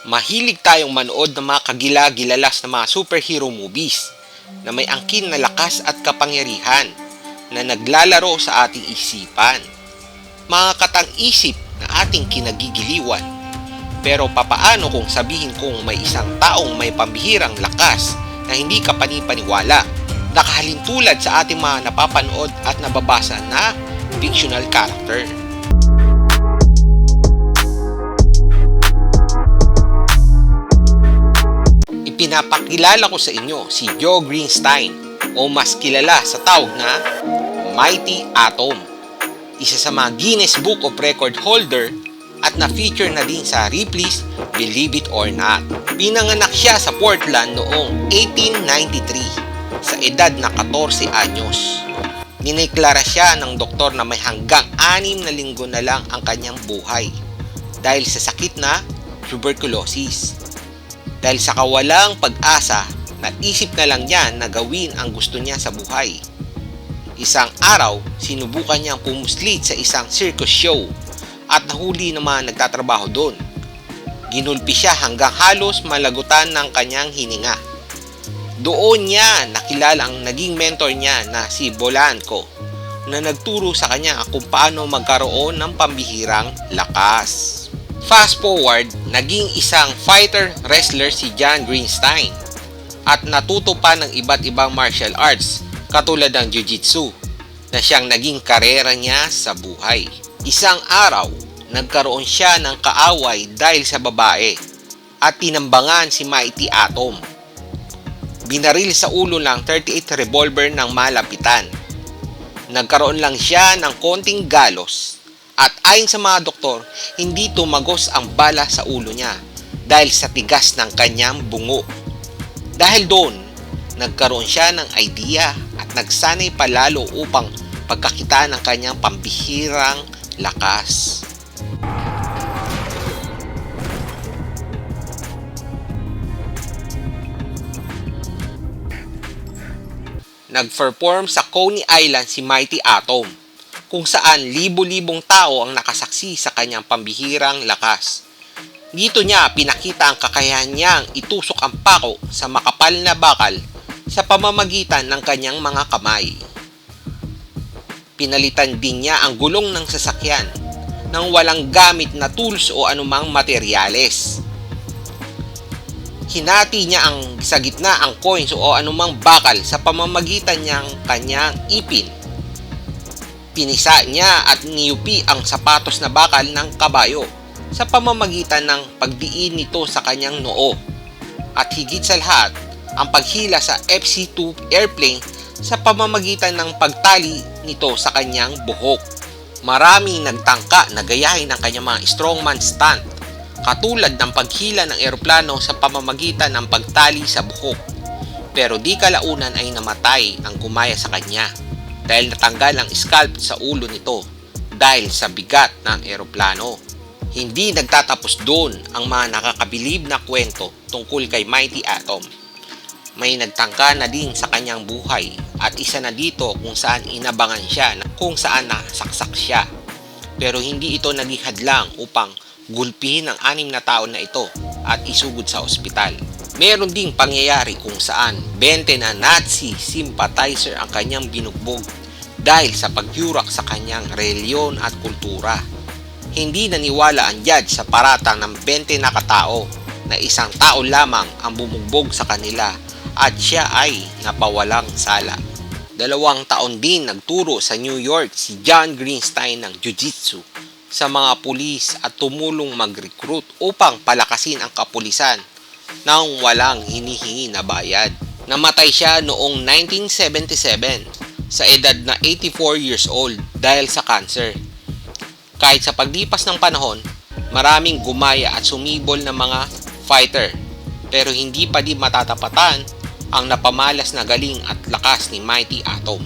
Mahilig tayong manood ng mga kagila-gilalas na mga superhero movies na may angkin na lakas at kapangyarihan na naglalaro sa ating isipan. Mga katang-isip na ating kinagigiliwan. Pero papaano kung sabihin kong may isang taong may pambihirang lakas na hindi ka panipaniwala, nakahalintulad sa ating mga napapanood at nababasa na fictional character? Ipinapakilala ko sa inyo si Joe Greenstein o mas kilala sa tawag na Mighty Atom. Isa sa mga Guinness Book of Record holder at na-feature na din sa Ripley's Believe It or Not. Pinanganak siya sa Portland noong 1893 sa edad na 14 anyos. Dineklara siya ng doktor na may hanggang 6 na linggo na lang ang kanyang buhay dahil sa sakit na tuberculosis. Dahil sa kawalang pag-asa, naisip na lang niya na gawin ang gusto niya sa buhay. Isang araw, sinubukan niyang pumuslit sa isang circus show at nahuli ng mga nagtatrabaho doon. Ginulpi siya hanggang halos malagutan ng kanyang hininga. Doon niya nakilala ang naging mentor niya na si Bolanco na nagturo sa kanya kung paano magkaroon ng pambihirang lakas. Fast forward, naging isang fighter wrestler si John Greenstein at natuto pa ng iba't ibang martial arts katulad ng jiu-jitsu na siyang naging karera niya sa buhay. Isang araw, nagkaroon siya ng kaaway dahil sa babae at tinambangan si Mighty Atom. Binaril sa ulo ng 38 revolver ng malapitan. Nagkaroon lang siya ng konting galos. At ayon sa mga doktor, hindi tumagos ang bala sa ulo niya dahil sa tigas ng kanyang bungo. Dahil doon, nagkaroon siya ng idea at nagsanay palalo upang pagkakita ng kanyang pambihirang lakas. Nag-perform sa Coney Island si Mighty Atom, kung saan libo-libong tao ang nakasaksi sa kanyang pambihirang lakas. Dito niya pinakita ang kakayahan niyang itusok ang pako sa makapal na bakal sa pamamagitan ng kanyang mga kamay. Pinalitan din niya ang gulong ng sasakyan nang walang gamit na tools o anumang materyales. Hinati niya sa gitna ang coins o anumang bakal sa pamamagitan niyang kanyang ipin. Pinisa niya at niyupi ang sapatos na bakal ng kabayo sa pamamagitan ng pagdiin nito sa kanyang noo. At higit sa lahat, ang paghila sa FC-2 airplane sa pamamagitan ng pagtali nito sa kanyang buhok. Maraming nagtangka na gayahin ang kanyang mga strongman stunt, katulad ng paghila ng eroplano sa pamamagitan ng pagtali sa buhok. Pero di kalaunan ay namatay ang gumaya sa kanya dahil natanggal ang scalp sa ulo nito dahil sa bigat ng eroplano. Hindi nagtatapos doon ang mga nakakabilib na kwento tungkol kay Mighty Atom. May nagtangka na din sa kanyang buhay at isa na dito kung saan inabangan siya kung saan nasaksak siya. Pero hindi ito naging hadlang upang gulpihin ang 6 na tao na ito at isugod sa ospital. Meron ding pangyayari kung saan 20 na Nazi sympathizer ang kanyang binugbog dahil sa pagyurak sa kanyang reliyon at kultura. Hindi naniwala ang judge sa paratang ng 20 na katao na isang tao lamang ang bumugbog sa kanila at siya ay napawalang sala. 2 taon din nagturo sa New York si John Greenstein ng jiu-jitsu sa mga pulis at tumulong mag-recruit upang palakasin ang kapulisan nang walang hinihingi na bayad. Namatay siya noong 1977 sa edad na 84 years old dahil sa cancer. Kahit sa paglipas ng panahon, maraming gumaya at sumibol ng mga fighter, pero hindi pa din matatapatan ang napamalas na galing at lakas ni Mighty Atom.